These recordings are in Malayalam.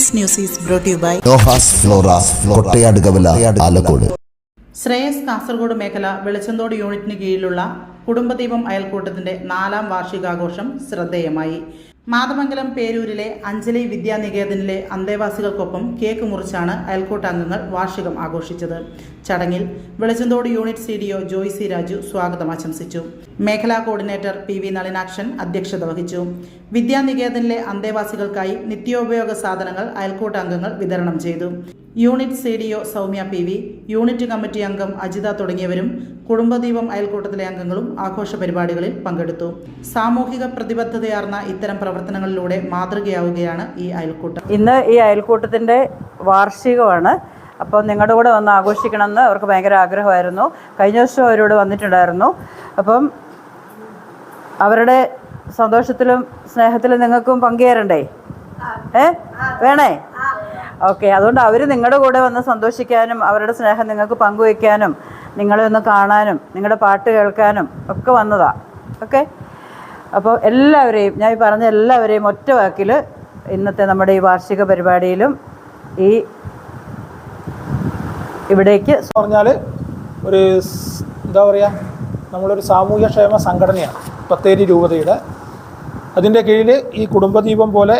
This news is brought to you by Noah's Flora Kottayadukavala Alakode. Shreyas Kasaragod മേഖല വെളിച്ചന്തോട് യൂണിറ്റിന് കീഴിലുള്ള കുടുംബദീപം അയൽക്കൂട്ടത്തിന്റെ 4ാം വാർഷികാഘോഷം ശ്രദ്ധേയമായി. മാതമംഗലം പേരൂരിലെ അഞ്ജലി വിദ്യാനികേതനിലെ അന്തേവാസികൾക്കൊപ്പം കേക്ക് മുറിച്ചാണ് അയൽക്കൂട്ടാംഗങ്ങൾ വാർഷികം ആഘോഷിച്ചത്. ചടങ്ങിൽ Velichanthode unit CDO Joy C Raju സ്വാഗതം ആശംസിച്ചു. മേഖലാ കോർഡിനേറ്റർ PV നളിനാക്ഷൻ അധ്യക്ഷത വഹിച്ചു. വിദ്യാനികേതനിലെ അന്തേവാസികൾക്കായി നിത്യോപയോഗ സാധനങ്ങൾ അയൽക്കൂട്ടാംഗങ്ങൾ വിതരണം ചെയ്തു. Unit CDO Soumya PV, unit committee അംഗം അജിത തുടങ്ങിയവരും കുടുംബദീപം അയൽക്കൂട്ടത്തിലെ അംഗങ്ങളും ആഘോഷ പരിപാടികളിൽ പങ്കെടുത്തു. സാമൂഹിക പ്രതിബദ്ധതയാർന്ന ഇത്തരം പ്രവർത്തനങ്ങളിലൂടെ മാതൃകയാവുകയാണ് ഈ അയൽക്കൂട്ടം. ഇന്ന് ഈ അയൽക്കൂട്ടത്തിൻ്റെ വാർഷികമാണ്. അപ്പോൾ നിങ്ങളുടെ കൂടെ വന്ന് ആഘോഷിക്കണമെന്ന് അവർക്ക് ഭയങ്കര ആഗ്രഹമായിരുന്നു. കഴിഞ്ഞ വർഷം അവരോട് വന്നിട്ടുണ്ടായിരുന്നു. അപ്പം അവരുടെ സന്തോഷത്തിലും സ്നേഹത്തിലും നിങ്ങൾക്കും പങ്കുചേരണ്ടേ? വേണേ? ഓക്കെ. അതുകൊണ്ട് അവർ നിങ്ങളുടെ കൂടെ വന്ന് സന്തോഷിക്കാനും അവരുടെ സ്നേഹം നിങ്ങൾക്ക് പങ്കുവയ്ക്കാനും നിങ്ങളെ ഒന്ന് കാണാനും നിങ്ങളുടെ പാട്ട് കേൾക്കാനും ഒക്കെ വന്നതാണ്. ഓക്കെ. അപ്പോൾ എല്ലാവരെയും, ഞാൻ ഈ പറഞ്ഞ എല്ലാവരെയും ഒറ്റ വാക്കിൽ ഇന്നത്തെ നമ്മുടെ ഈ വാർഷിക പരിപാടിയിലും ഈ ഇവിടേക്ക് പറഞ്ഞാൽ ഒരു എന്താ പറയുക, നമ്മളൊരു സാമൂഹ്യക്ഷേമ സംഘടനയാണ് ബത്തേരി രൂപതയുടെ. അതിൻ്റെ കീഴിൽ ഈ കുടുംബദീപം പോലെ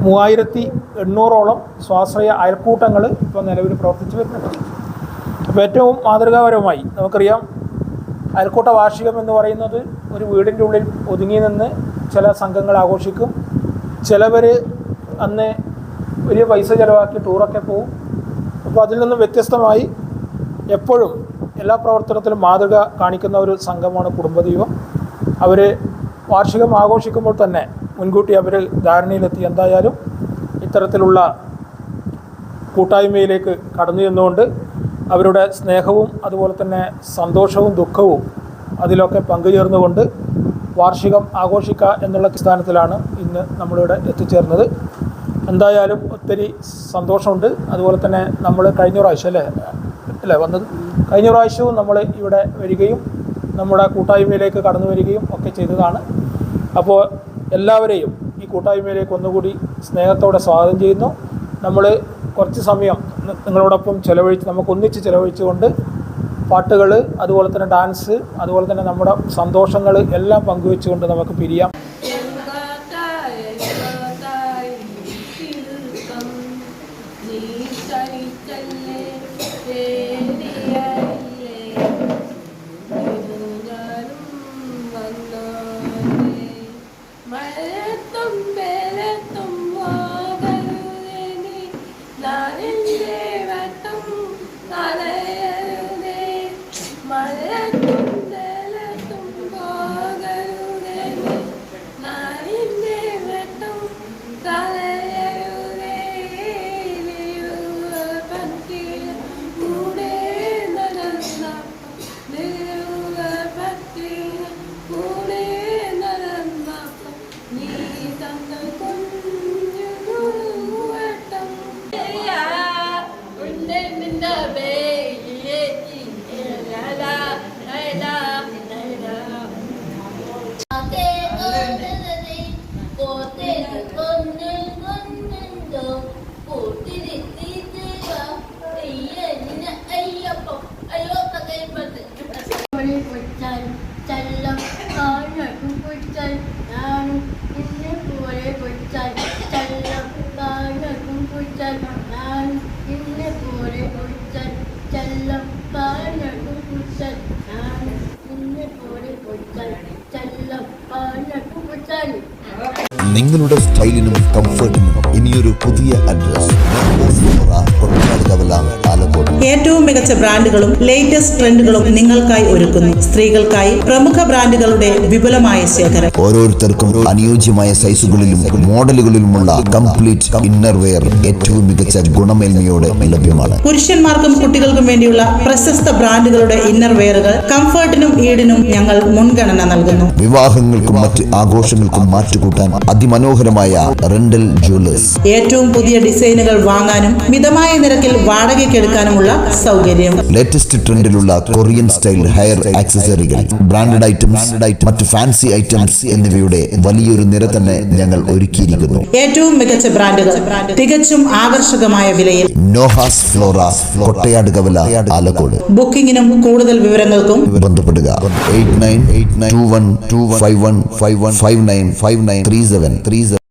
3800ഓളം സ്വാശ്രയ അയൽക്കൂട്ടങ്ങൾ ഇപ്പോൾ നിലവിൽ പ്രവർത്തിച്ചു വരുന്നുണ്ട്. അപ്പോൾ ഏറ്റവും മാതൃകാപരമായി നമുക്കറിയാം, അയൽക്കൂട്ട വാർഷികം എന്ന് പറയുന്നത് ഒരു വീടിൻ്റെ ഉള്ളിൽ ഒതുങ്ങി നിന്ന് ചില സംഘങ്ങൾ ആഘോഷിക്കും. ചിലവർ അന്ന് വലിയ പൈസ ചിലവാക്കി ടൂറൊക്കെ പോവും. അപ്പോൾ അതിൽ നിന്നും വ്യത്യസ്തമായി എപ്പോഴും എല്ലാ പ്രവർത്തനത്തിലും മാതൃക കാണിക്കുന്ന ഒരു സംഘമാണ് കുടുംബദീപം. അവർ വാർഷികം ആഘോഷിക്കുമ്പോൾ തന്നെ മുൻകൂട്ടി അവർ ധാരണയിലെത്തി എന്തായാലും ഇത്തരത്തിലുള്ള കൂട്ടായ്മയിലേക്ക് കടന്നു ചെന്നുകൊണ്ട് അവരുടെ സ്നേഹവും അതുപോലെ തന്നെ സന്തോഷവും ദുഃഖവും അതിലൊക്കെ പങ്കുചേർന്നുകൊണ്ട് വാർഷികം ആഘോഷിക്കുക എന്നുള്ള അടിസ്ഥാനത്തിലാണ് ഇന്ന് നമ്മളിവിടെ എത്തിച്ചേർന്നത്. എന്തായാലും ഒത്തിരി സന്തോഷമുണ്ട്. അതുപോലെ തന്നെ നമ്മൾ കഴിഞ്ഞ പ്രാവശ്യം അല്ലേ വന്നത്, കഴിഞ്ഞ പ്രാവശ്യവും നമ്മൾ ഇവിടെ വരികയും നമ്മുടെ കൂട്ടായ്മയിലേക്ക് കടന്നു വരികയും ഒക്കെ ചെയ്തതാണ്. അപ്പോൾ എല്ലാവരെയും ഈ കൂട്ടായ്മയിലേക്ക് ഒന്നുകൂടി സ്നേഹത്തോടെ സ്വാഗതം ചെയ്യുന്നു. നമ്മൾ കുറച്ച് സമയം നിങ്ങളോടൊപ്പം നമുക്കൊന്നിച്ച് ചിലവഴിച്ചുകൊണ്ട് പാട്ടുകൾ, അതുപോലെ തന്നെ ഡാൻസ്, അതുപോലെ തന്നെ നമ്മുടെ സന്തോഷങ്ങൾ എല്ലാം പങ്കുവെച്ചുകൊണ്ട് നമുക്ക് പിരിയാം. നിങ്ങളുടെ സ്റ്റൈലിനും കംഫർട്ടിനും ഇനിയൊരു പുതിയ അഡ്രസ്. ഏറ്റവും മികച്ച ബ്രാൻഡുകളും ലേറ്റസ്റ്റ് ട്രെൻഡുകളും നിങ്ങൾക്കായി ഒരുക്കുന്നു. സ്ത്രീകൾക്കായി പ്രമുഖ ബ്രാൻഡുകളുടെ വിപുലമായ ശേഖരം. ഓരോരുത്തർക്കും അനുയോജ്യമായ സൈസുകളിലും മോഡലുകളിലുമുള്ള കംപ്ലീറ്റ് ഇന്നർ വെയർ ഏറ്റവും മികച്ച ഗുണമേന്മയോടെ ലഭ്യമാണ്. പുരുഷന്മാർക്കും കുട്ടികൾക്കും വേണ്ടിയുള്ള പ്രശസ്ത ബ്രാൻഡുകളുടെ ഇന്നർ വെയറുകൾ കംഫർട്ടിനും ഈടിനും ഞങ്ങൾ മുൻഗണന നൽകുന്നു. വിവാഹങ്ങൾക്കും മറ്റ് ആഘോഷങ്ങൾക്കും മാറ്റുകൂട്ടാൻ അതിമനോഹരമായ റെന്റൽ ജ്വല്ലേഴ്സ്. ഏറ്റവും പുതിയ ഡിസൈനുകൾ വാങ്ങാനും മിതമായ നിരക്കിൽ വാടകയ്ക്കെടുക്കാനുമുള്ള സൗകര്യം. ലേറ്റസ്റ്റ് ട്രെൻഡിലുള്ള കൊറിയൻ സ്റ്റൈൽ ഹെയർ ആക്സസറികൾ, ബ്രാൻഡഡ് ഐറ്റംസ്, മറ്റ് ഫാൻസി ഐറ്റംസ് എന്നിവയുടെ വലിയൊരു നിര തന്നെ ഞങ്ങൾ ഒരുക്കിയിരിക്കുന്നു. ഏറ്റവും മികച്ച ബ്രാൻഡുകൾ തികച്ചും ആകർഷകമായ വിലയിൽ. നോഹാസ് ഫ്ലോറ, കൊട്ടയാട് കവല, ആലക്കോട്. ബുക്കിംഗിനും കൂടുതൽ വിവരങ്ങൾക്കും ബന്ധപ്പെടുക 898921215159593737.